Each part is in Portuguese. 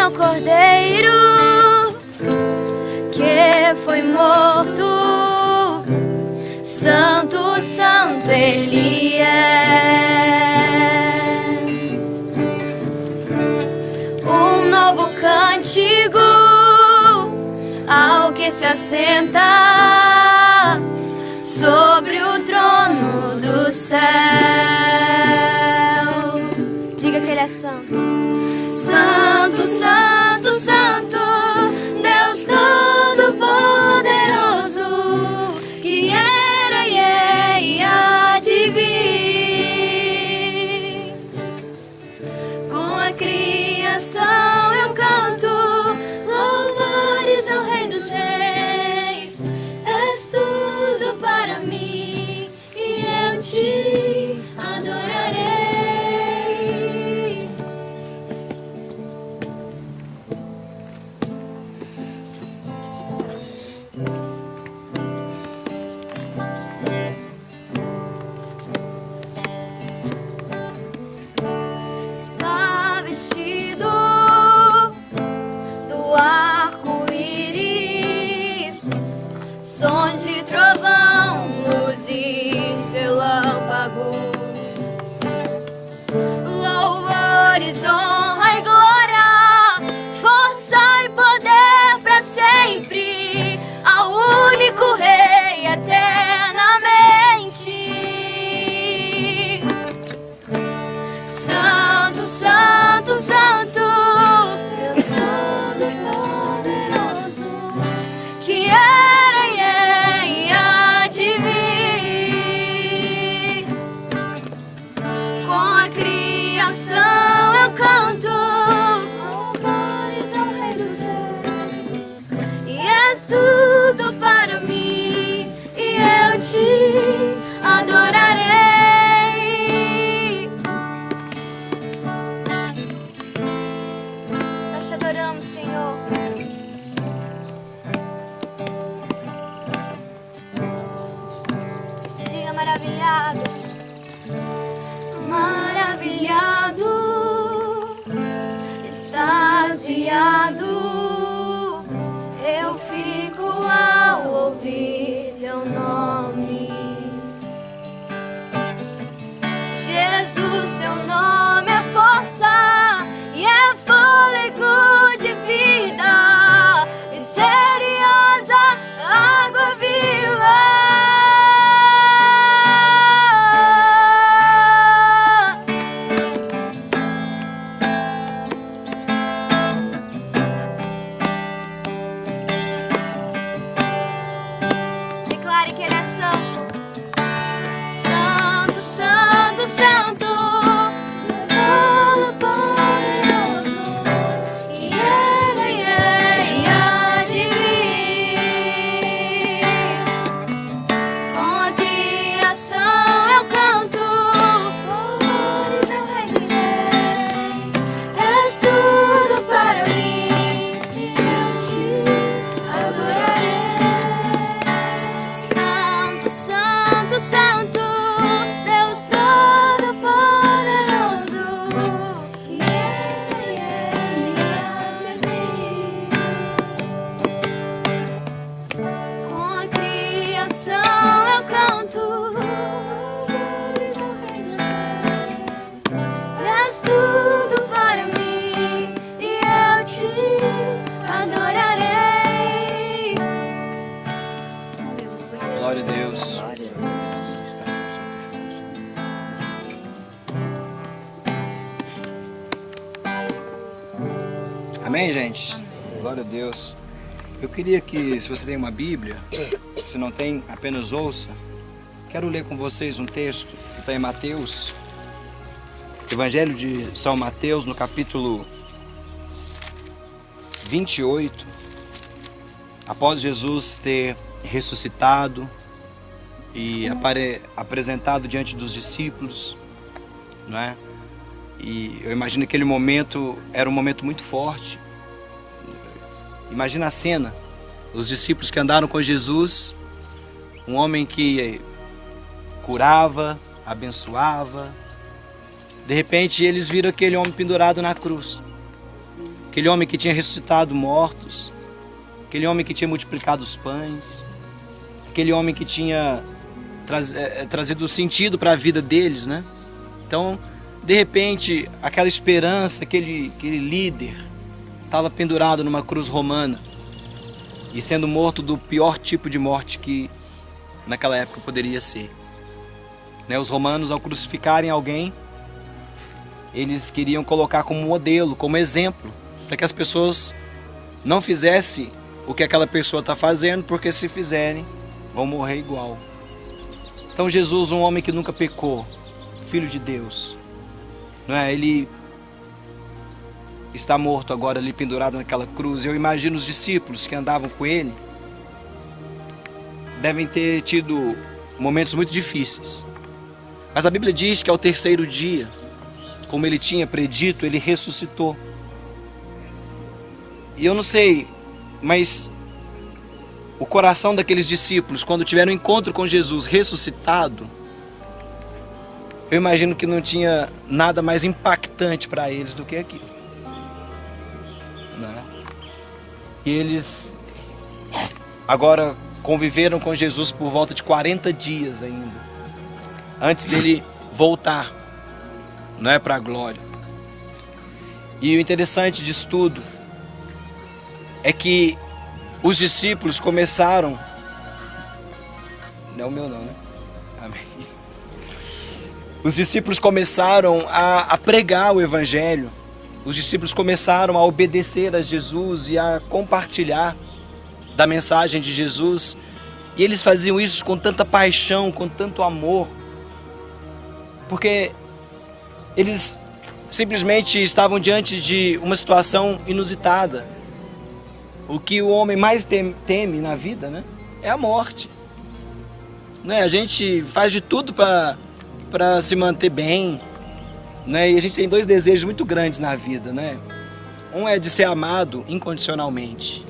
ao Cordeiro que foi morto. Santo, santo Ele é. Um novo cântico ao que se assenta sobre o trono do céu. Diga que Ele é santo. Santo, santo, santo, Deus Todo-Poderoso, que era e é e há de vir. Com a criação eu canto louvores ao Rei dos Reis. És tudo para mim e eu te adorarei. Está vestido do arco-íris, som de trovão, luz e relâmpago, louvores, honra e glória, força e poder para sempre, ao único Rei eternamente. Santo, santo, santo, Deus Todo-Poderoso, que era e é e há de vir. Com a criação eu canto louvores ao Rei dos Reis. E és tudo para mim e eu te adorarei. Nós te adoramos, Senhor. Diga maravilhado. Maravilhado, extasiado, eu fico ao ouvir teu nome. Jesus, teu nome é força e é fôlego de vida, misteriosa água viva. Declare que Ele é santo. Santo, santo, santo, Deus Todo-Poderoso, que era e é e há de vir. Com a criação eu canto louvores ao Rei dos Reis. És tudo para mim e eu te adorarei. Santo, santo, santo, Deus Todo-Poderoso, que era e é e há de vir. Com a criação eu canto louvores ao Rei dos Reis. És tudo para mim e eu te adorarei. Glória a Deus. Amém, gente? Glória a Deus. Eu queria que, se você tem uma Bíblia, se não tem, apenas ouça. Quero ler com vocês um texto que está em Mateus, Evangelho de São Mateus, no capítulo 28. Após Jesus ter ressuscitado e apresentado diante dos discípulos, não é? E eu imagino que aquele momento era um momento muito forte. Imagina a cena, os discípulos que andaram com Jesus, um homem que curava, abençoava. De repente eles viram aquele homem pendurado na cruz. aquele homem que tinha ressuscitado mortos, aquele homem que tinha multiplicado os pães, aquele homem que tinha trazido sentido para a vida deles, né? Então, de repente, aquela esperança, aquele líder estava pendurado numa cruz romana e sendo morto do pior tipo de morte que naquela época poderia ser. Né? Os romanos, ao crucificarem alguém, eles queriam colocar como modelo, como exemplo, para que as pessoas não fizessem o que aquela pessoa está fazendo, porque se fizerem, vão morrer igual. Então Jesus, um homem que nunca pecou, Filho de Deus, não é? Ele está morto agora ali pendurado naquela cruz. Eu imagino os discípulos que andavam com ele devem ter tido momentos muito difíceis. Mas a Bíblia diz que ao terceiro dia, como ele tinha predito, ele ressuscitou. E eu não sei, mas o coração daqueles discípulos, quando tiveram um encontro com Jesus ressuscitado, eu imagino que não tinha nada mais impactante para eles do que aquilo. Né? E eles agora conviveram com Jesus por volta de 40 dias ainda, antes dele voltar, não é, para a glória. E o interessante disso tudo é que os discípulos começaram, não é o meu não, né? Amém. Os discípulos começaram a pregar o evangelho. Os discípulos começaram a obedecer a Jesus e a compartilhar da mensagem de Jesus. E eles faziam isso com tanta paixão, com tanto amor, porque eles simplesmente estavam diante de uma situação inusitada. O que o homem mais teme na vida, né, é a morte. Né? A gente faz de tudo para se manter bem, né? E a gente tem dois desejos muito grandes na vida, né? Um é de ser amado incondicionalmente.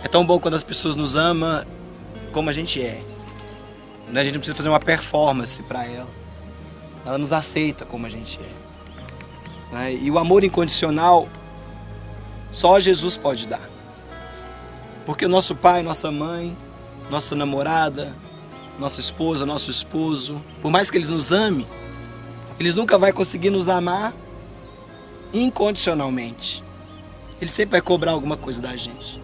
É tão bom quando as pessoas nos amam como a gente é. Né? A gente não precisa fazer uma performance para ela. Ela nos aceita como a gente é. Né? E o amor incondicional só Jesus pode dar. Porque o nosso pai, nossa mãe, nossa namorada, nossa esposa, nosso esposo, por mais que eles nos amem, eles nunca vão conseguir nos amar incondicionalmente. Ele sempre vai cobrar alguma coisa da gente.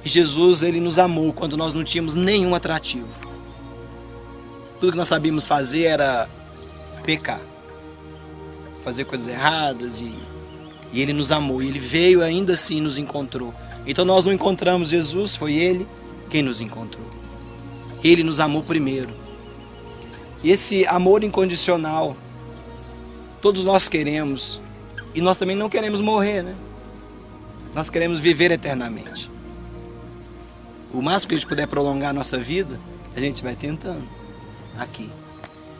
E Jesus, ele nos amou quando nós não tínhamos nenhum atrativo. Tudo que nós sabíamos fazer era pecar, fazer coisas erradas, e ele nos amou. E ele veio ainda assim nos encontrou. Então nós não encontramos Jesus, foi ele quem nos encontrou. Ele nos amou primeiro. E esse amor incondicional, todos nós queremos. E nós também não queremos morrer, né? Nós queremos viver eternamente. O máximo que a gente puder prolongar a nossa vida, a gente vai tentando aqui.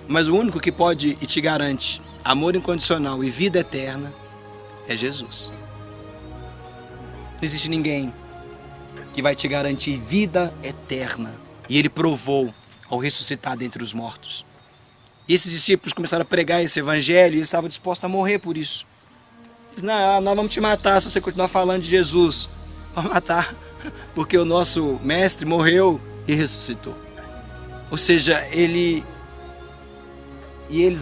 Mas o único que pode e te garante amor incondicional e vida eterna é Jesus. Não existe ninguém que vai te garantir vida eterna. E ele provou ao ressuscitar dentre os mortos. E esses discípulos começaram a pregar esse evangelho e eles estavam dispostos a morrer por isso. Eles, não, nós vamos te matar se você continuar falando de Jesus. Vamos matar, porque o nosso mestre morreu e ressuscitou. Ou seja, eles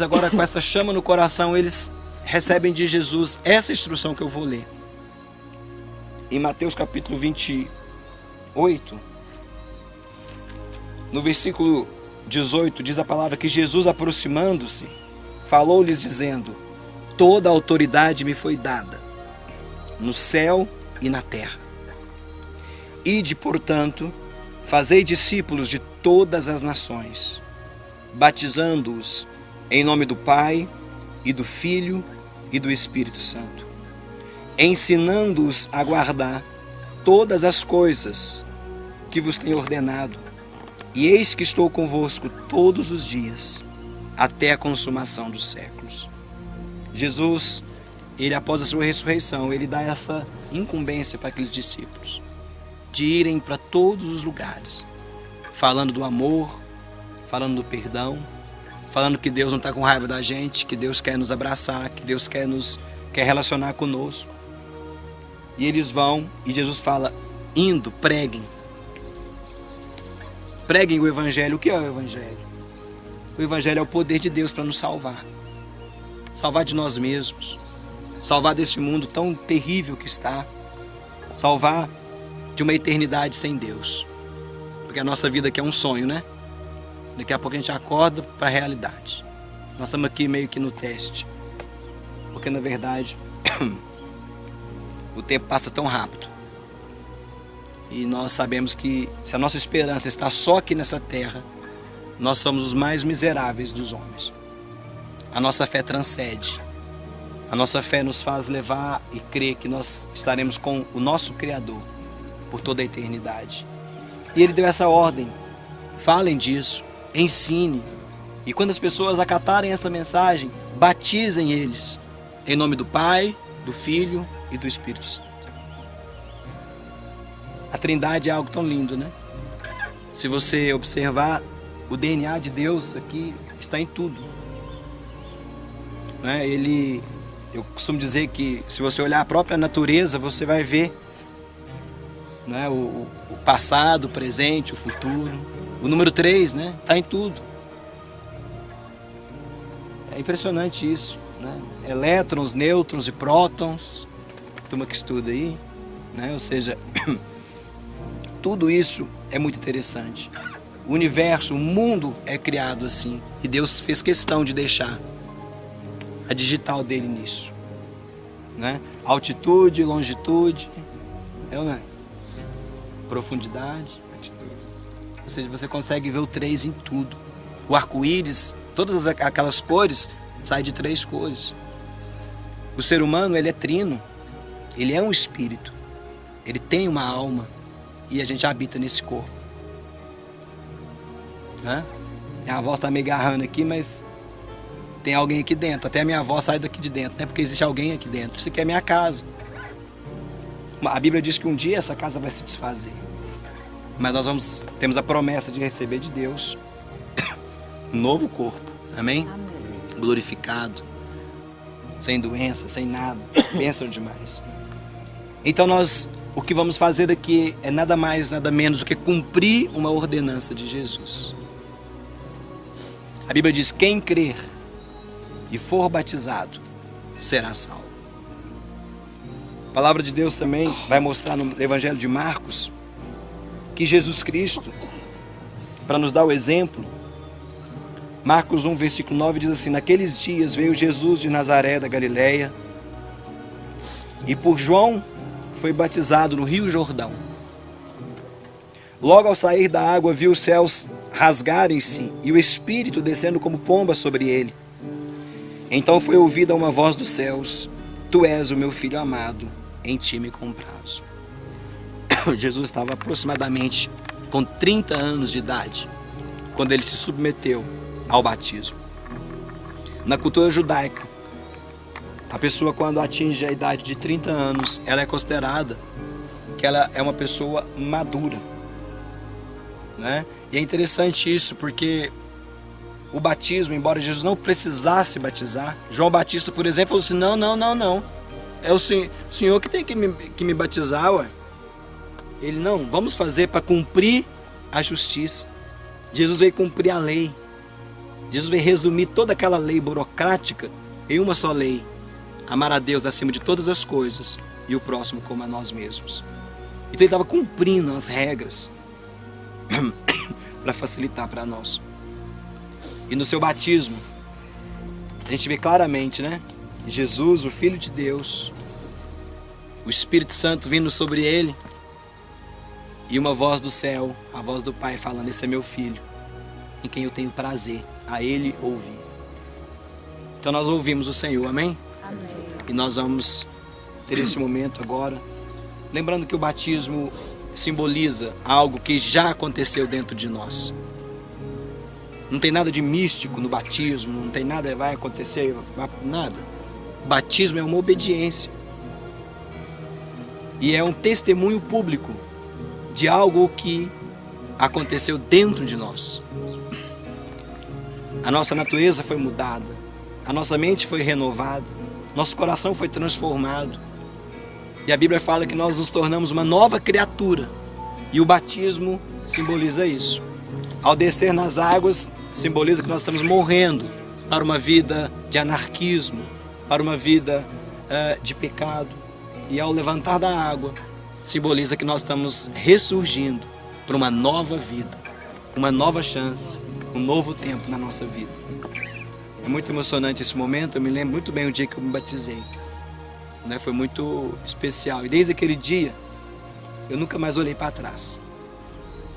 agora com essa chama no coração, eles recebem de Jesus essa instrução que eu vou ler. Em Mateus capítulo 28, no versículo 18, diz a palavra que Jesus, aproximando-se, falou-lhes dizendo: toda a autoridade me foi dada, no céu e na terra. Ide, portanto, fazei discípulos de todas as nações, batizando-os em nome do Pai, e do Filho, e do Espírito Santo, ensinando-os a guardar todas as coisas que vos tenho ordenado. E eis que estou convosco todos os dias, até a consumação dos séculos. Jesus, ele após a sua ressurreição, ele dá essa incumbência para aqueles discípulos, de irem para todos os lugares, falando do amor, falando do perdão, falando que Deus não está com raiva da gente, que Deus quer nos abraçar, que Deus quer relacionar conosco. E eles vão, e Jesus fala, indo, preguem. Preguem o Evangelho. O que é o Evangelho? O Evangelho é o poder de Deus para nos salvar. Salvar de nós mesmos. Salvar desse mundo tão terrível que está. Salvar de uma eternidade sem Deus. Porque a nossa vida aqui é um sonho, né? Daqui a pouco a gente acorda para a realidade. Nós estamos aqui meio que no teste. Porque na verdade o tempo passa tão rápido. E nós sabemos que se a nossa esperança está só aqui nessa terra, nós somos os mais miseráveis dos homens. A nossa fé transcende. A nossa fé nos faz levar e crer que nós estaremos com o nosso Criador por toda a eternidade. E Ele deu essa ordem. Falem disso, ensine. E quando as pessoas acatarem essa mensagem, batizem eles. Em nome do Pai, do Filho e do Espírito Santo. A Trindade é algo tão lindo, né? Se você observar, o DNA de Deus aqui está em tudo. Né? Eu costumo dizer que se você olhar a própria natureza, você vai ver, né? o passado, o presente, o futuro. O número 3, né? Está em tudo. É impressionante isso. Né? Elétrons, nêutrons e prótons, turma que estuda aí, né? Ou seja, tudo isso é muito interessante. O universo, o mundo é criado assim, e Deus fez questão de deixar a digital dele nisso, né? Altitude, longitude, profundidade, ou seja, você consegue ver o 3 em tudo. O arco-íris, todas aquelas cores sai de 3 cores. O ser humano, ele é trino. Ele é um espírito. Ele tem uma alma. E a gente habita nesse corpo. Né? Minha avó está me agarrando aqui, mas tem alguém aqui dentro. Até a minha avó sai daqui de dentro, né? Porque existe alguém aqui dentro. Isso aqui é minha casa. A Bíblia diz que um dia essa casa vai se desfazer. Mas nós temos a promessa de receber de Deus um novo corpo. Amém? Amém. Glorificado, sem doença, sem nada, bênção demais. Então o que vamos fazer aqui é nada mais, nada menos do que cumprir uma ordenança de Jesus. A Bíblia diz, quem crer e for batizado, será salvo. A palavra de Deus também vai mostrar no Evangelho de Marcos, que Jesus Cristo, para nos dar o exemplo, Marcos 1, versículo 9 diz assim, naqueles dias veio Jesus de Nazaré da Galileia e por João foi batizado no Rio Jordão. Logo ao sair da água viu os céus rasgarem-se e o Espírito descendo como pomba sobre ele. Então foi ouvida uma voz dos céus, tu és o meu filho amado, em ti me comprazo. Jesus estava aproximadamente com 30 anos de idade quando ele se submeteu ao batismo. Na cultura judaica, a pessoa quando atinge a idade de 30 anos, ela é considerada que ela é uma pessoa madura, né? E é interessante isso porque o batismo, embora Jesus não precisasse batizar, João Batista, por exemplo, falou assim, não, é o senhor que tem que me batizar, ué. Ele, não, vamos fazer para cumprir a justiça. Jesus veio cumprir a lei. Jesus veio resumir toda aquela lei burocrática em uma só lei. Amar a Deus acima de todas as coisas e o próximo como a nós mesmos. Então ele estava cumprindo as regras para facilitar para nós. E no seu batismo, a gente vê claramente, né? Jesus, o Filho de Deus, o Espírito Santo vindo sobre ele e uma voz do céu, a voz do Pai falando, esse é meu Filho, em quem eu tenho prazer a Ele ouvir. Então nós ouvimos o Senhor, amém? Amém. E nós vamos ter esse momento agora, lembrando que o batismo simboliza algo que já aconteceu dentro de nós. Não tem nada de místico no batismo, não tem nada vai acontecer, nada. O batismo é uma obediência. E é um testemunho público de algo que aconteceu dentro de nós. A nossa natureza foi mudada, a nossa mente foi renovada, nosso coração foi transformado. E a Bíblia fala que nós nos tornamos uma nova criatura. E o batismo simboliza isso. Ao descer nas águas, simboliza que nós estamos morrendo para uma vida de anarquismo, para uma vida de pecado. E ao levantar da água, simboliza que nós estamos ressurgindo para uma nova vida, uma nova chance, um novo tempo na nossa vida. É muito emocionante esse momento. Eu me lembro muito bem o dia que eu me batizei, né? Foi muito especial. E desde aquele dia, eu nunca mais olhei para trás,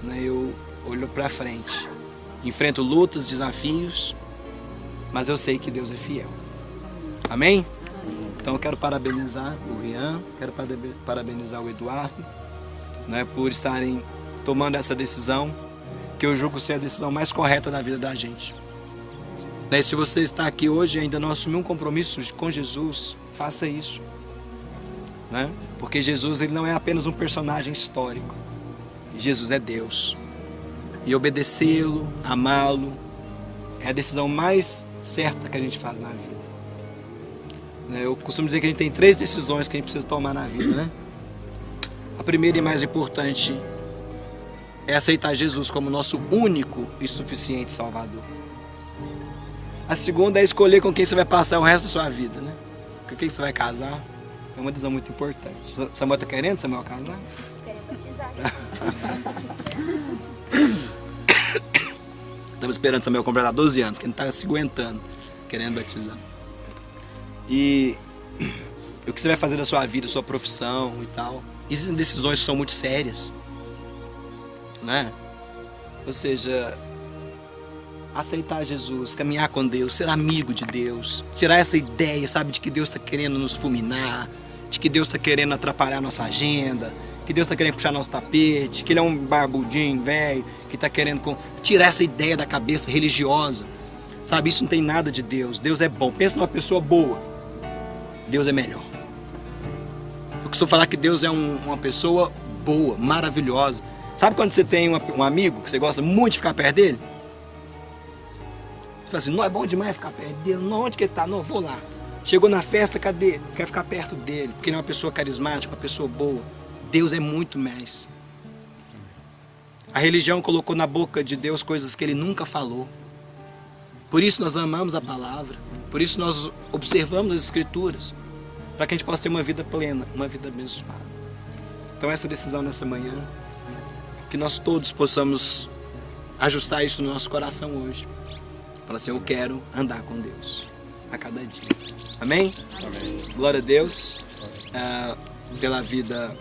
né? Eu olho para frente. Enfrento lutas, desafios, mas eu sei que Deus é fiel. Amém? Então eu quero parabenizar o Rian, quero parabenizar o Eduardo, né, por estarem tomando essa decisão, que eu julgo ser a decisão mais correta da vida da gente. E se você está aqui hoje e ainda não assumiu um compromisso com Jesus, faça isso, né? Porque Jesus, ele não é apenas um personagem histórico. Jesus é Deus. E obedecê-lo, amá-lo, é a decisão mais certa que a gente faz na vida. Eu costumo dizer que a gente tem 3 decisões que a gente precisa tomar na vida, né? A primeira e mais importante é aceitar Jesus como nosso único e suficiente Salvador. A segunda é escolher com quem você vai passar o resto da sua vida, né? Com quem você vai casar. É uma decisão muito importante. Samuel está querendo, Samuel, casar? Querendo batizar. Estamos esperando Samuel completar 12 anos, que ele não está se aguentando, querendo batizar. E o que você vai fazer da sua vida, sua profissão e tal. Existem decisões que são muito sérias, né? Ou seja, aceitar Jesus, caminhar com Deus, ser amigo de Deus, tirar essa ideia, sabe, de que Deus está querendo nos fulminar, de que Deus está querendo atrapalhar a nossa agenda, que Deus está querendo puxar nosso tapete, que Ele é um barbudinho velho, que está querendo tirar essa ideia da cabeça religiosa, sabe? Isso não tem nada de Deus. Deus é bom. Pensa numa pessoa boa, Deus é melhor. Eu costumo falar que Deus é uma pessoa boa, maravilhosa. Sabe quando você tem um amigo que você gosta muito de ficar perto dele? Você fala assim, não é bom demais ficar perto dele? Não, onde que ele está? Não, vou lá. Chegou na festa, cadê? Quer ficar perto dele, porque ele é uma pessoa carismática, uma pessoa boa. Deus é muito mais. A religião colocou na boca de Deus coisas que Ele nunca falou. Por isso nós amamos a palavra. Por isso nós observamos as Escrituras. Para que a gente possa ter uma vida plena, uma vida abençoada. Então essa decisão nessa manhã, que nós todos possamos ajustar isso no nosso coração hoje. Falar assim, eu quero andar com Deus a cada dia. Amém? Amém. Glória a Deus pela vida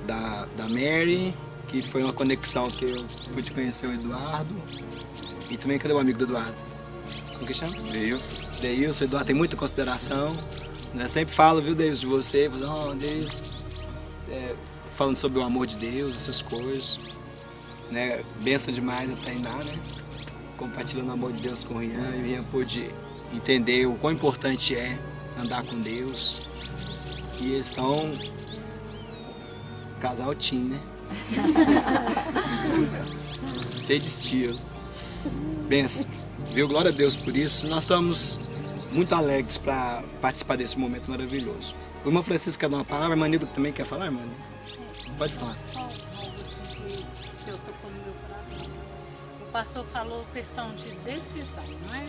da Mary, que foi uma conexão que eu pude conhecer o Eduardo. E também, cadê o amigo do Eduardo? Como que chama? Deilson. O Eduardo tem muita consideração, né? Sempre falo, viu, Deilson, de você. Oh, Deus, falando sobre o amor de Deus, essas coisas, né? Benção demais a Tainá, né? Compartilhando o amor de Deus com o Rian. E o Rian pôde entender o quão importante é andar com Deus. E eles estão casal teen, né? Cheio de estilo. Benção. Viu? Glória a Deus por isso. Nós estamos muito alegres para participar desse momento maravilhoso. O irmão Francisco quer dar uma palavra, a Manilda também quer falar, irmão? Pode falar. Só algo assim que o Senhor tocou no meu coração. O pastor falou questão de decisão, não é?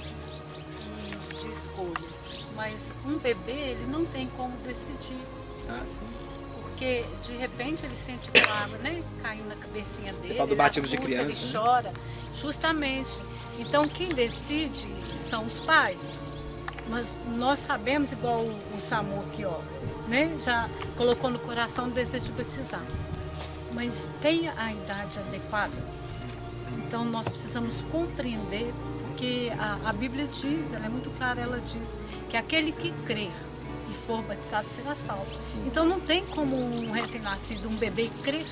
De escolha. Mas um bebê, ele não tem como decidir. Ah, sim. Porque de repente ele sente uma água, né, caindo na cabecinha dele. Você fala do batismo de assusta, criança, ele né? chora. Justamente. Então quem decide são os pais. Mas nós sabemos, igual o Samu aqui, ó, né, já colocou no coração o desejo de batizar. Mas tem a idade adequada. Então nós precisamos compreender, porque a Bíblia diz, ela é muito clara, ela diz que aquele que crer e for batizado será salvo. Sim. Então não tem como um recém-nascido, um bebê crer.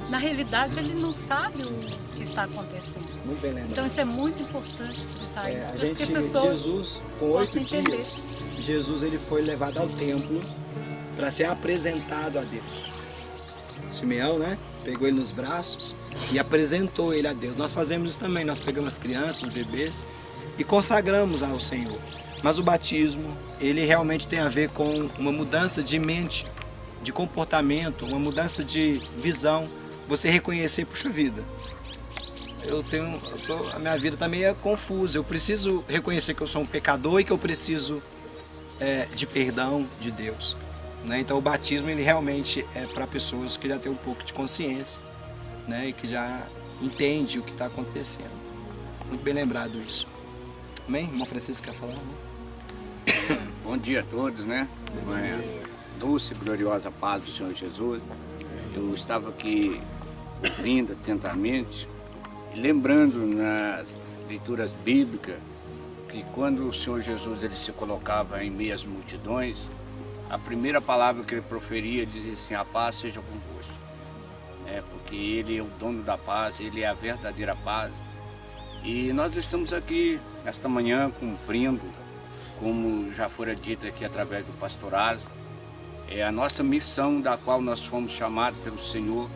Na realidade ele não sabe o que está acontecendo. Muito bem lembrado. Então isso é muito importante frisar isso. A Para gente, que as pessoas Jesus, com 8 possam entender. dias, Jesus ele foi levado ao templo para ser apresentado a Deus. Simeão, né? Pegou ele nos braços e apresentou ele a Deus. Nós fazemos isso também. Nós pegamos as crianças, os bebês e consagramos ao Senhor. Mas o batismo, ele realmente tem a ver com uma mudança de mente, de comportamento, uma mudança de visão. Você reconhecer, puxa vida, a minha vida tá meio confusa, eu preciso reconhecer que eu sou um pecador e que eu preciso de perdão de Deus. Né? Então o batismo, ele realmente é para pessoas que já têm um pouco de consciência, né? E que já entende o que está acontecendo. Muito bem lembrado isso. Amém? Irmão Francisco quer falar? Bom dia a todos, né? Uma doce e gloriosa paz do Senhor Jesus. Eu estava aqui ouvindo atentamente e lembrando nas leituras bíblicas que quando o Senhor Jesus ele se colocava em meio às multidões, a primeira palavra que ele proferia dizia assim: a paz seja convosco. Porque ele é o dono da paz, ele é a verdadeira paz. E nós estamos aqui esta manhã cumprindo, como já fora dito aqui através do pastorado, a nossa missão da qual nós fomos chamados pelo Senhor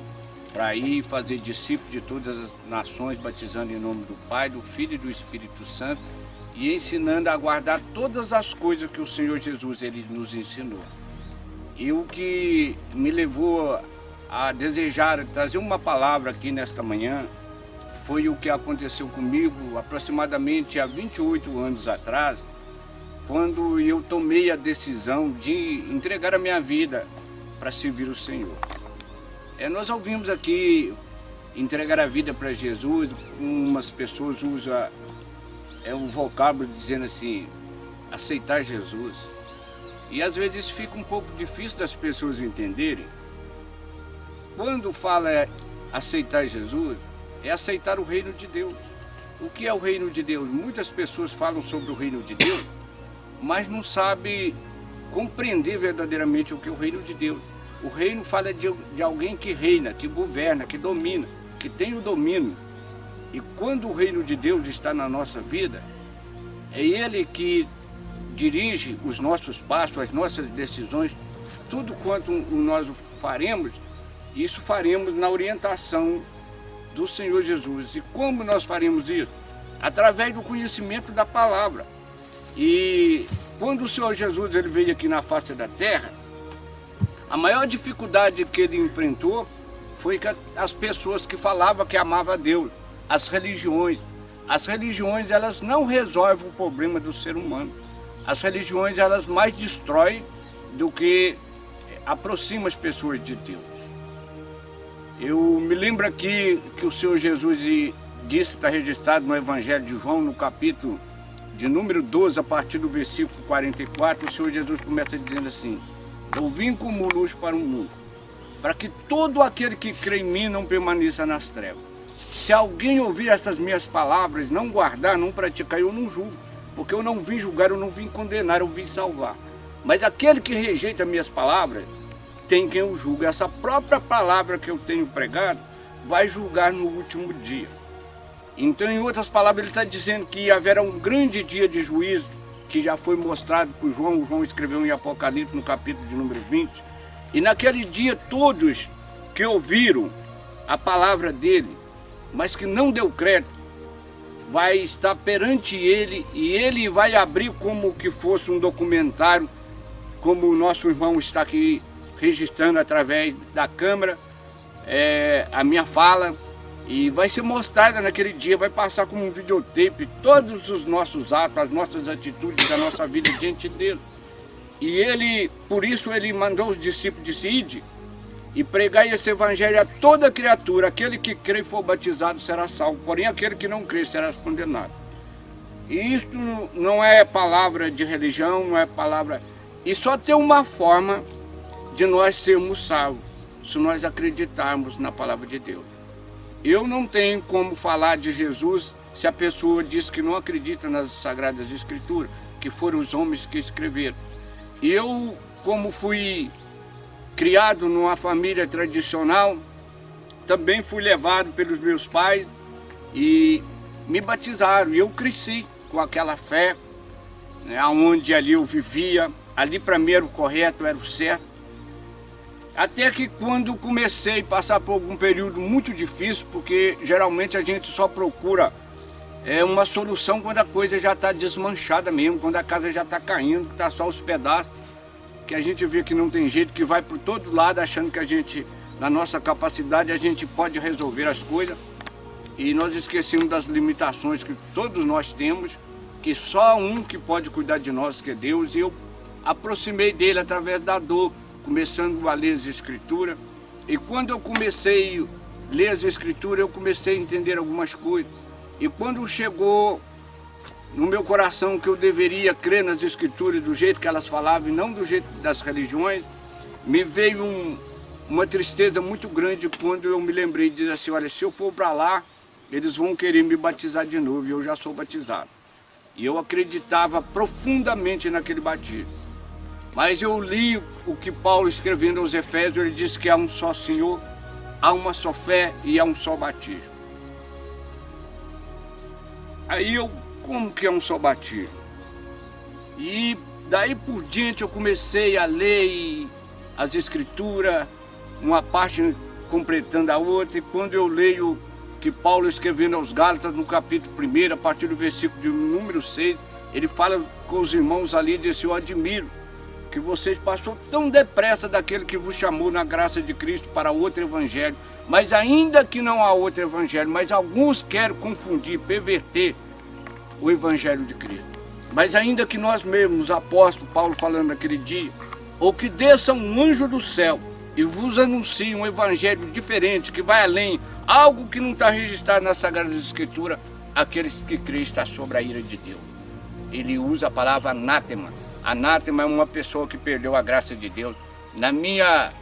para ir fazer discípulos de todas as nações, batizando em nome do Pai, do Filho e do Espírito Santo e ensinando a guardar todas as coisas que o Senhor Jesus ele nos ensinou. E o que me levou a desejar trazer uma palavra aqui nesta manhã foi o que aconteceu comigo aproximadamente há 28 anos atrás, quando eu tomei a decisão de entregar a minha vida para servir o Senhor. Nós ouvimos aqui entregar a vida para Jesus, umas pessoas usam um vocábulo dizendo assim, aceitar Jesus. E às vezes fica um pouco difícil das pessoas entenderem. Quando fala aceitar Jesus, é aceitar o reino de Deus. O que é o reino de Deus? Muitas pessoas falam sobre o reino de Deus, mas não sabem compreender verdadeiramente o que é o reino de Deus. O reino fala de alguém que reina, que governa, que domina, que tem o domínio. E quando o reino de Deus está na nossa vida, é Ele que dirige os nossos passos, as nossas decisões, tudo quanto nós faremos, isso faremos na orientação do Senhor Jesus. E como nós faremos isso? Através do conhecimento da palavra. E quando o Senhor Jesus ele veio aqui na face da terra, a maior dificuldade que ele enfrentou foi que as pessoas que falavam que amavam a Deus, as religiões. As religiões, elas não resolvem o problema do ser humano. As religiões, elas mais destroem do que aproximam as pessoas de Deus. Eu me lembro aqui que o Senhor Jesus disse, está registrado no Evangelho de João, no capítulo de número 12, a partir do versículo 44, o Senhor Jesus começa dizendo assim: eu vim como luz para o mundo, para que todo aquele que crê em mim não permaneça nas trevas. Se alguém ouvir essas minhas palavras, não guardar, não praticar, eu não julgo, porque eu não vim julgar, eu não vim condenar, eu vim salvar. Mas aquele que rejeita minhas palavras, tem quem o julga. Essa própria palavra que eu tenho pregado vai julgar no último dia. Então, em outras palavras, ele está dizendo que haverá um grande dia de juízo, que já foi mostrado por João. João escreveu em Apocalipse, no capítulo de número 20. E naquele dia, todos que ouviram a palavra dele, mas que não deu crédito, vai estar perante ele, e ele vai abrir como que fosse um documentário, como o nosso irmão está aqui registrando através da câmera, a minha fala, e vai ser mostrada naquele dia, vai passar como um videotape todos os nossos atos, as nossas atitudes da nossa vida diante dele. E ele, por isso ele mandou os discípulos de ide e pregar esse evangelho a toda criatura. Aquele que crê e for batizado será salvo, porém aquele que não crê será condenado. E isso não é palavra de religião, não é palavra... E só tem uma forma de nós sermos salvos, se nós acreditarmos na palavra de Deus. Eu não tenho como falar de Jesus se a pessoa diz que não acredita nas Sagradas Escrituras, que foram os homens que escreveram. E eu, como fui criado numa família tradicional, também fui levado pelos meus pais e me batizaram. E eu cresci com aquela fé, né, onde ali eu vivia, ali para mim era o correto, era o certo. Até que quando comecei a passar por algum período muito difícil, porque geralmente a gente só procura é uma solução quando a coisa já está desmanchada mesmo, quando a casa já está caindo, está só os pedaços, que a gente vê que não tem jeito, que vai por todo lado achando que a gente, na nossa capacidade, a gente pode resolver as coisas. E nós esquecemos das limitações que todos nós temos, que só um que pode cuidar de nós, que é Deus. E eu aproximei dele através da dor, começando a ler as Escrituras. E quando eu comecei a ler as Escrituras, eu comecei a entender algumas coisas. E quando chegou no meu coração que eu deveria crer nas Escrituras do jeito que elas falavam e não do jeito das religiões, me veio uma tristeza muito grande quando eu me lembrei de dizer assim, olha, se eu for para lá, eles vão querer me batizar de novo e eu já sou batizado. E eu acreditava profundamente naquele batismo. Mas eu li o que Paulo escrevendo aos Efésios, ele diz que há um só Senhor, há uma só fé e há um só batismo. Aí como que é um só batismo? E daí por diante eu comecei a ler as Escrituras, uma parte completando a outra, e quando eu leio que Paulo escrevendo aos Gálatas no capítulo 1, a partir do versículo de número 6, ele fala com os irmãos ali e diz assim, eu admiro que vocês passou tão depressa daquele que vos chamou na graça de Cristo para outro evangelho, mas ainda que não há outro evangelho, mas alguns querem confundir, perverter o evangelho de Cristo. Mas ainda que nós mesmos, apóstolo Paulo falando naquele dia, ou que desça um anjo do céu e vos anuncie um evangelho diferente, que vai além, algo que não está registrado na Sagrada Escritura, aqueles que creem está sobre a ira de Deus. Ele usa a palavra anátema. Anátema é uma pessoa que perdeu a graça de Deus. Na minha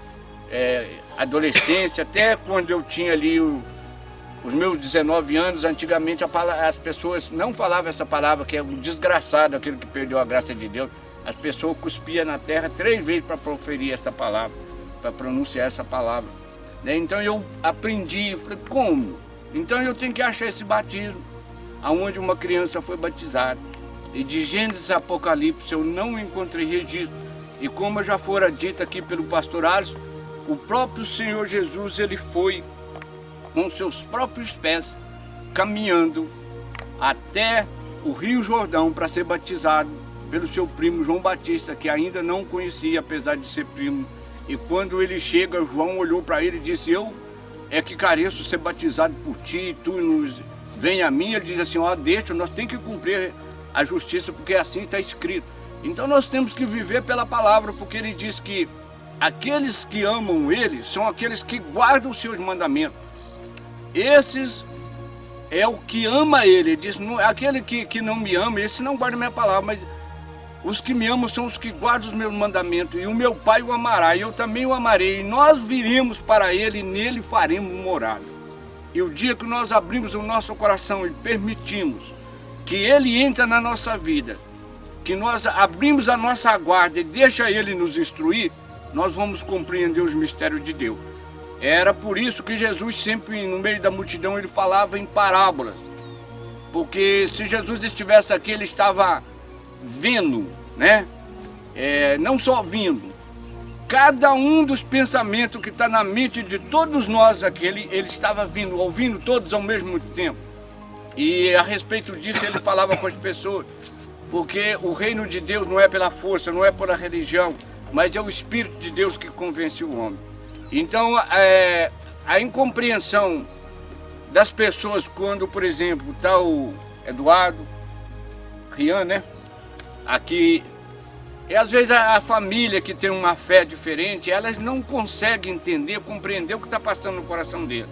adolescência, até quando eu tinha ali os meus 19 anos, antigamente as pessoas não falavam essa palavra, que é um desgraçado, aquele que perdeu a graça de Deus. As pessoas cuspiam na terra 3 vezes para proferir essa palavra, para pronunciar essa palavra. Então eu aprendi, falei, como? Então eu tenho que achar esse batismo, aonde uma criança foi batizada. E de Gênesis a Apocalipse eu não encontrei registro. E como já fora dito aqui pelo pastor Alisson, o próprio Senhor Jesus, ele foi com seus próprios pés, caminhando até o Rio Jordão para ser batizado pelo seu primo João Batista, que ainda não conhecia, apesar de ser primo. E quando ele chega, João olhou para ele e disse, eu é que careço ser batizado por ti, e tu vem a mim. Ele diz assim, ó, deixa, nós temos que cumprir a justiça, porque assim está escrito. Então nós temos que viver pela palavra, porque ele diz que aqueles que amam ele são aqueles que guardam os seus mandamentos. Esses é o que ama ele. Ele diz, não, aquele que não me ama, esse não guarda a minha palavra, mas os que me amam são os que guardam os meus mandamentos, e o meu Pai o amará, e eu também o amarei, e nós viremos para ele, e nele faremos morada. E o dia que nós abrimos o nosso coração e permitimos que ele entre na nossa vida, que nós abrimos a nossa guarda e deixa ele nos instruir, nós vamos compreender os mistérios de Deus. Era por isso que Jesus sempre, no meio da multidão, ele falava em parábolas. Porque se Jesus estivesse aqui, ele estava vendo, né? Não só vindo. Cada um dos pensamentos que está na mente de todos nós aqui, ele estava vindo, ouvindo todos ao mesmo tempo. E a respeito disso ele falava com as pessoas, porque o reino de Deus não é pela força, não é pela religião, mas é o Espírito de Deus que convence o homem. Então, a incompreensão das pessoas quando, por exemplo, está o Eduardo, Rian, né? Aqui, e às vezes a família que tem uma fé diferente, elas não conseguem entender, compreender o que está passando no coração dele.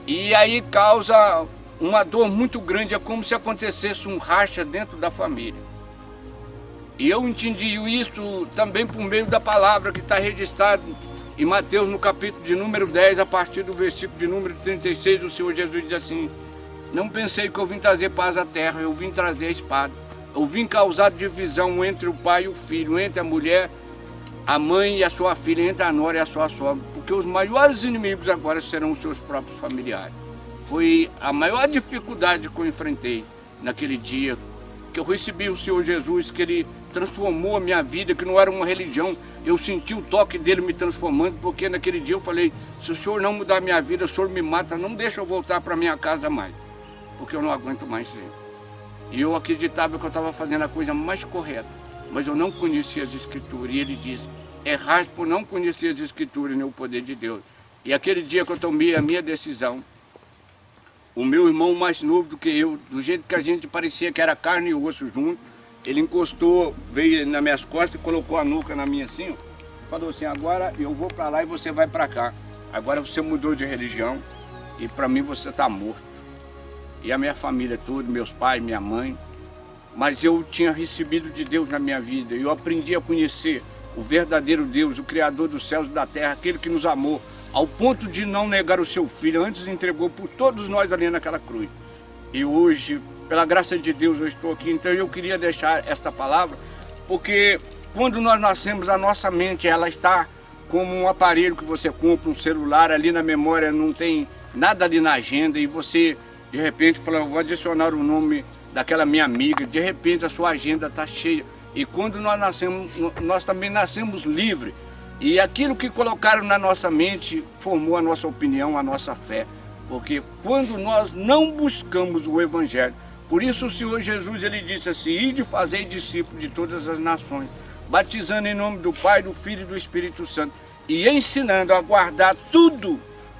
E aí causa uma dor muito grande, é como se acontecesse um racha dentro da família. E eu entendi isso também por meio da palavra que está registrado em Mateus, no capítulo de número 10, a partir do versículo de número 36, o Senhor Jesus diz assim, não pensei que eu vim trazer paz à terra, eu vim trazer a espada. Eu vim causar divisão entre o pai e o filho, entre a mulher, a mãe e a sua filha, entre a nora e a sua sogra, porque os maiores inimigos agora serão os seus próprios familiares. Foi a maior dificuldade que eu enfrentei naquele dia, que eu recebi o Senhor Jesus, que Ele transformou a minha vida, que não era uma religião. Eu senti o toque dele me transformando, porque naquele dia eu falei, se o Senhor não mudar a minha vida, o Senhor me mata, não deixa eu voltar para minha casa mais, porque eu não aguento mais ser. E eu acreditava que eu estava fazendo a coisa mais correta, mas eu não conhecia as Escrituras. E ele disse, erraste por não conhecer as Escrituras nem o poder de Deus. E aquele dia que eu tomei a minha decisão, o meu irmão mais novo do que eu, do jeito que a gente parecia que era carne e osso junto, ele encostou, veio nas minhas costas e colocou a nuca na minha assim, ó, falou assim, agora eu vou para lá e você vai para cá. Agora você mudou de religião e para mim você está morto. E a minha família toda, meus pais, minha mãe. Mas eu tinha recebido de Deus na minha vida. E eu aprendi a conhecer o verdadeiro Deus, o Criador dos céus e da terra, aquele que nos amou, ao ponto de não negar o seu filho, antes entregou por todos nós ali naquela cruz. E hoje, pela graça de Deus, eu estou aqui. Então eu queria deixar esta palavra, porque quando nós nascemos, a nossa mente, ela está como um aparelho que você compra, um celular, ali na memória não tem nada ali na agenda, e você, de repente, fala, eu vou adicionar o nome daquela minha amiga, de repente a sua agenda está cheia. E quando nós nascemos, nós também nascemos livres. E aquilo que colocaram na nossa mente formou a nossa opinião, a nossa fé. Porque quando nós não buscamos o Evangelho, por isso o Senhor Jesus, ele disse assim, ide fazer discípulos de todas as nações, batizando em nome do Pai, do Filho e do Espírito Santo, e ensinando a guardar tudo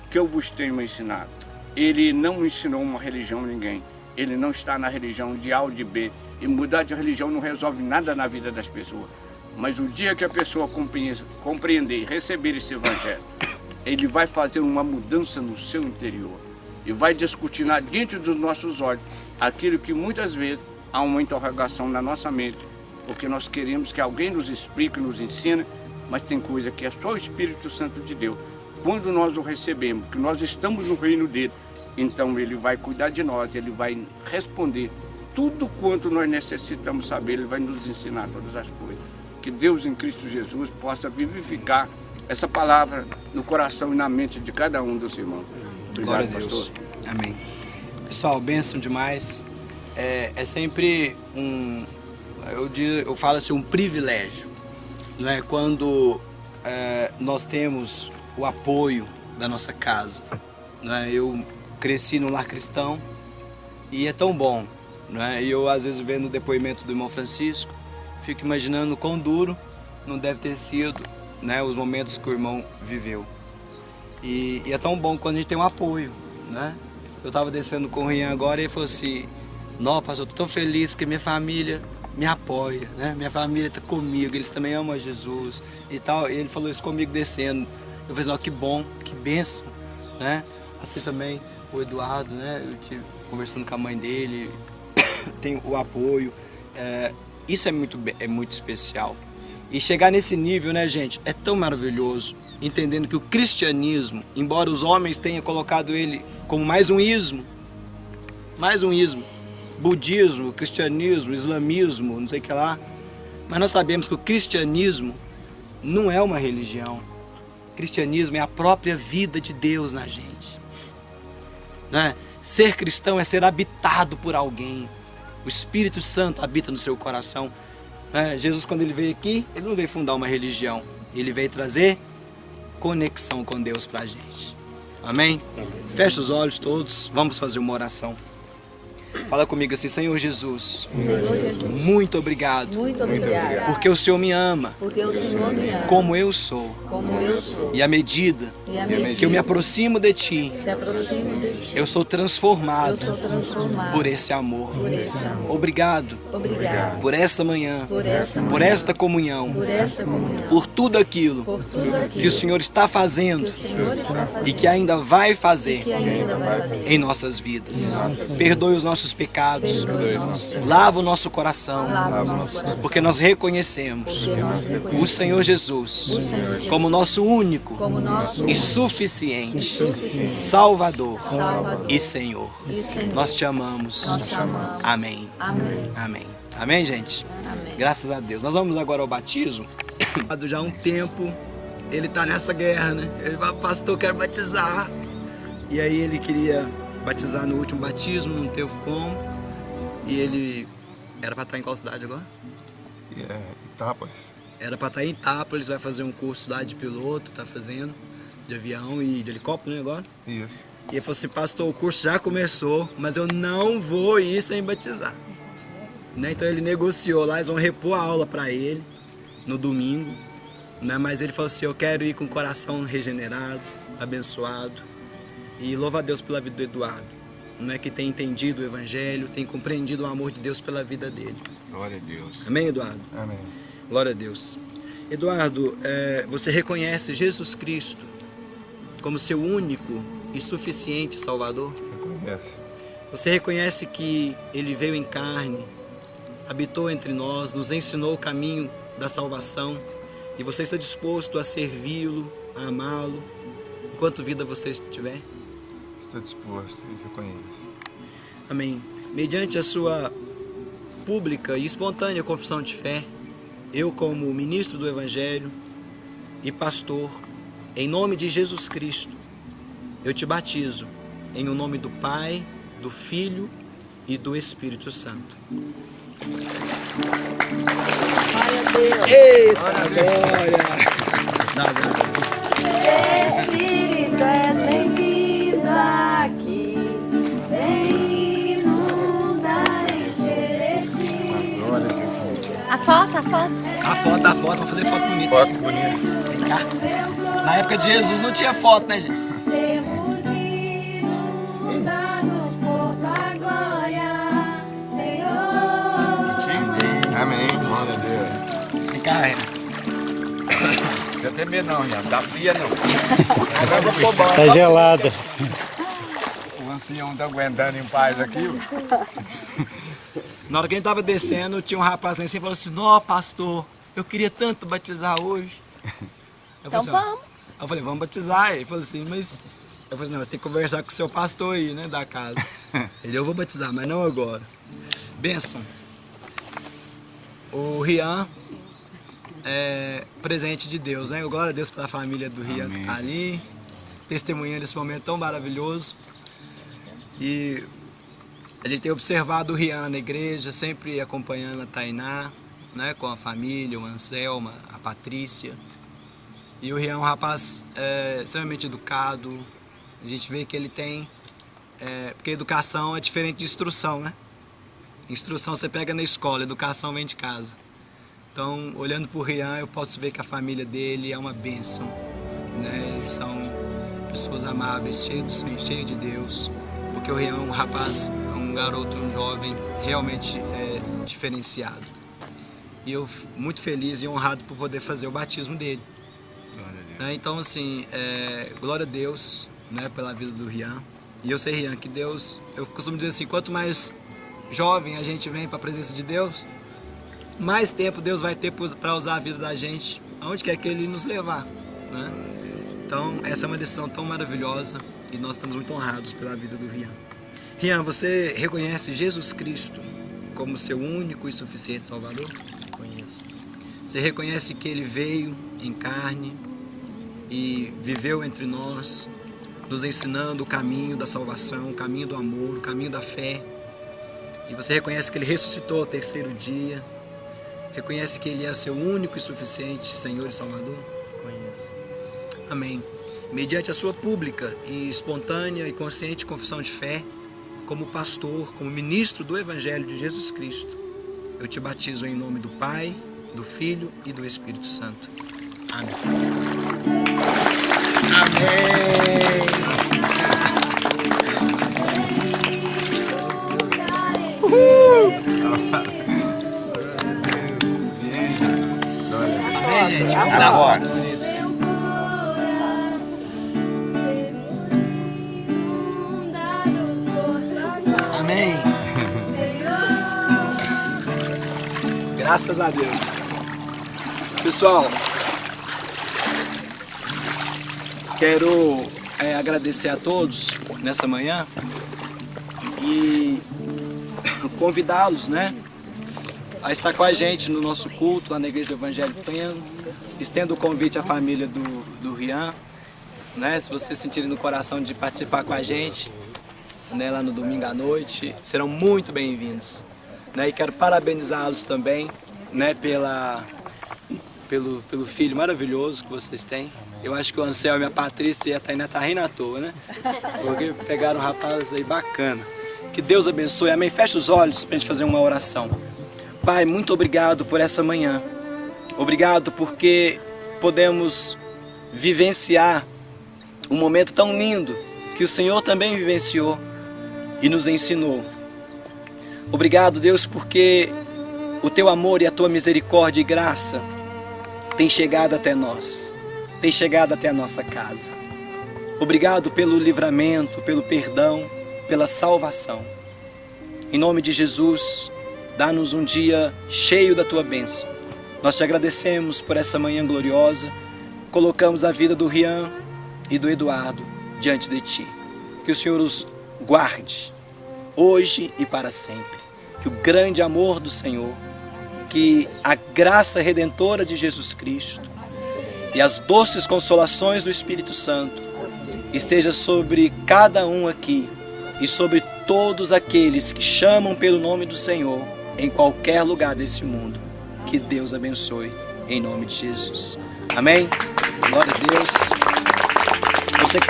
que eu vos tenho ensinado. Ele não ensinou uma religião a ninguém. Ele não está na religião de A ou de B. E mudar de religião não resolve nada na vida das pessoas. Mas o dia que a pessoa compreender e receber esse Evangelho, ele vai fazer uma mudança no seu interior. E vai descortinar diante dos nossos olhos aquilo que muitas vezes há uma interrogação na nossa mente. Porque nós queremos que alguém nos explique, nos ensine, mas tem coisa que é só o Espírito Santo de Deus. Quando nós o recebemos, que nós estamos no reino dele, então ele vai cuidar de nós, ele vai responder tudo quanto nós necessitamos saber, ele vai nos ensinar todas as coisas. Que Deus em Cristo Jesus possa vivificar essa palavra no coração e na mente de cada um dos irmãos. Glória Obrigado, a Deus. pastor. Amém. Pessoal, bênção demais. É sempre eu falo assim, um privilégio, não é? Quando nós temos o apoio da nossa casa, não é? Eu cresci no lar cristão e é tão bom, não é? E eu às vezes vendo o depoimento do irmão Francisco, fico imaginando quão duro não deve ter sido, né, os momentos que o irmão viveu. E é tão bom quando a gente tem um apoio, né? Eu estava descendo com o Rian agora e ele falou assim, não, pastor, eu estou tão feliz que minha família me apoia, né? Minha família está comigo, eles também amam a Jesus e tal. E ele falou isso comigo descendo. Eu falei, ó, que bom, que bênção, né? Assim também o Eduardo, né? Eu estive conversando com a mãe dele, tem o apoio. Isso é muito especial. E chegar nesse nível, né, gente, é tão maravilhoso, entendendo que o cristianismo, embora os homens tenham colocado ele como mais um ismo, budismo, cristianismo, islamismo, não sei o que lá, mas nós sabemos que o cristianismo não é uma religião. O cristianismo é a própria vida de Deus na gente, né? Ser cristão é ser habitado por alguém. O Espírito Santo habita no seu coração. Jesus, quando ele veio aqui, ele não veio fundar uma religião, ele veio trazer conexão com Deus pra gente. Amém? Fecha os olhos todos, vamos fazer uma oração. Fala comigo assim, Senhor Jesus, muito obrigado, porque o Senhor me ama, como eu sou, e à medida que eu me aproximo de Ti, eu sou transformado por esse amor. Obrigado por esta manhã, por esta comunhão, por tudo aquilo que o Senhor está fazendo e que ainda vai fazer em nossas vidas. Perdoe os nossos pecados, lava o nosso coração, porque nós reconhecemos o Senhor Jesus como nosso único e suficiente Salvador e Senhor. Nós te amamos. Amém. Amém. Amém, gente? Graças a Deus. Nós vamos agora ao batismo. Já há um tempo ele está nessa guerra, né? Ele fala, pastor, quero batizar. E aí ele queria batizar no último batismo, não teve como. E ele era para estar em qual cidade agora? Itápolis. Era para estar em Itápolis, vai fazer um curso lá de piloto, tá fazendo, de avião e de helicóptero, né, agora? Isso. E ele falou assim, pastor, o curso já começou, mas eu não vou ir sem batizar. né? Então ele negociou lá, eles vão repor a aula para ele no domingo, né? Mas ele falou assim, eu quero ir com o coração regenerado, abençoado, e louva a Deus pela vida do Eduardo, né? Que tem entendido o Evangelho, tem compreendido o amor de Deus pela vida dele. Glória a Deus. Amém, Eduardo? Amém. Glória a Deus. Eduardo, você reconhece Jesus Cristo como seu único e suficiente Salvador? Reconhece. Você reconhece que Ele veio em carne, habitou entre nós, nos ensinou o caminho da salvação e você está disposto a servi-lo, a amá-lo, enquanto vida você tiver? Estou disposto e reconheço. Amém. Mediante a sua pública e espontânea confissão de fé, eu, como ministro do Evangelho e pastor, em nome de Jesus Cristo, eu te batizo em o nome do Pai, do Filho e do Espírito Santo. Eita glória! Dá um abraço. Espírito, és bem-vindo aqui. Vem inundar, encher esse. Glória a Deus. A foto. A foto, vamos fazer foto bonita. Foto bonita. Vem cá. Na época de Jesus não tinha foto, né, gente? Sermos inundados por tua glória, Senhor. Amém. Glória a Deus. Vem cá, Renan. Não tem medo não, Rian. Dá fria não. Tá gelada. O ancião tá aguentando em paz aqui. Na hora que a gente tava descendo, tinha um rapaz lá em cima e falou assim, nó, pastor, eu queria tanto batizar hoje. Então vamos. Eu falei, vamos batizar. Ele falou assim, mas... Eu falei assim, não, você tem que conversar com o seu pastor aí, né, da casa. Ele, eu vou batizar, mas não agora. Benção. O Rian é presente de Deus, né? Glória a Deus pela família do Rian que tá ali, testemunhando esse momento tão maravilhoso. E a gente tem observado o Rian na igreja, sempre acompanhando a Tainá, né, com a família, o Anselma, a Patrícia. E o Rian é um rapaz extremamente educado. A gente vê que ele tem... porque educação é diferente de instrução, né? Instrução você pega na escola, educação vem de casa. Então, olhando para o Rian, eu posso ver que a família dele é uma bênção, né? Eles são pessoas amáveis, cheios de Deus. Porque o Rian é um rapaz, um garoto, um jovem realmente diferenciado. E eu muito feliz e honrado por poder fazer o batismo dele. Né? Então, assim, glória a Deus, né, pela vida do Rian. E eu sei, Rian, que Deus, eu costumo dizer assim, quanto mais jovem a gente vem para a presença de Deus, mais tempo Deus vai ter para usar a vida da gente, aonde quer que Ele nos levar, né? Então, essa é uma decisão tão maravilhosa e nós estamos muito honrados pela vida do Rian. Rian, você reconhece Jesus Cristo como seu único e suficiente Salvador? Conheço. Você reconhece que Ele veio em carne e viveu entre nós, nos ensinando o caminho da salvação, o caminho do amor, o caminho da fé. E você reconhece que Ele ressuscitou ao terceiro dia. Reconhece que Ele é seu único e suficiente Senhor e Salvador? Conheço. Amém. Mediante a sua pública e espontânea e consciente confissão de fé, como pastor, como ministro do Evangelho de Jesus Cristo, eu te batizo em nome do Pai, do Filho e do Espírito Santo. Amém. Amém. Amém, gente. Vamos dar foto. Amém. Graças a Deus. Pessoal, quero agradecer a todos nessa manhã e convidá-los, né, a estar com a gente no nosso culto lá na Igreja do Evangelho Pleno. Estendo o convite à família do Rian, né, se vocês sentirem no coração de participar com a gente, né, lá no domingo à noite, serão muito bem-vindos, né, e quero parabenizá-los também, né, pelo filho maravilhoso que vocês têm. Eu acho que o Anselmo e a Patrícia e a Tainá tá rindo à toa, né? Porque pegaram um rapaz aí bacana. Que Deus abençoe, amém? Feche os olhos pra gente fazer uma oração. Pai, muito obrigado por essa manhã. Obrigado porque podemos vivenciar um momento tão lindo que o Senhor também vivenciou e nos ensinou. Obrigado, Deus, porque o Teu amor e a Tua misericórdia e graça têm chegado até nós, têm chegado até a nossa casa. Obrigado pelo livramento, pelo perdão, pela salvação. Em nome de Jesus, dá-nos um dia cheio da Tua bênção. Nós te agradecemos por essa manhã gloriosa. Colocamos a vida do Rian e do Eduardo diante de Ti. Que o Senhor os guarde, hoje e para sempre. Que o grande amor do Senhor, que a graça redentora de Jesus Cristo e as doces consolações do Espírito Santo esteja sobre cada um aqui e sobre todos aqueles que chamam pelo nome do Senhor em qualquer lugar desse mundo. Que Deus abençoe em nome de Jesus. Amém? Glória a Deus. Você que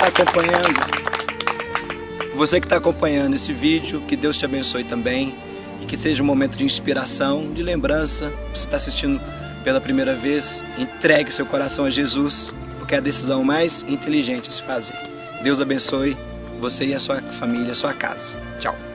está acompanhando esse vídeo, que Deus te abençoe também e que seja um momento de inspiração, de lembrança. Você está assistindo pela primeira vez, entregue seu coração a Jesus, porque é a decisão mais inteligente a se fazer. Deus abençoe você e a sua família, a sua casa. Tchau.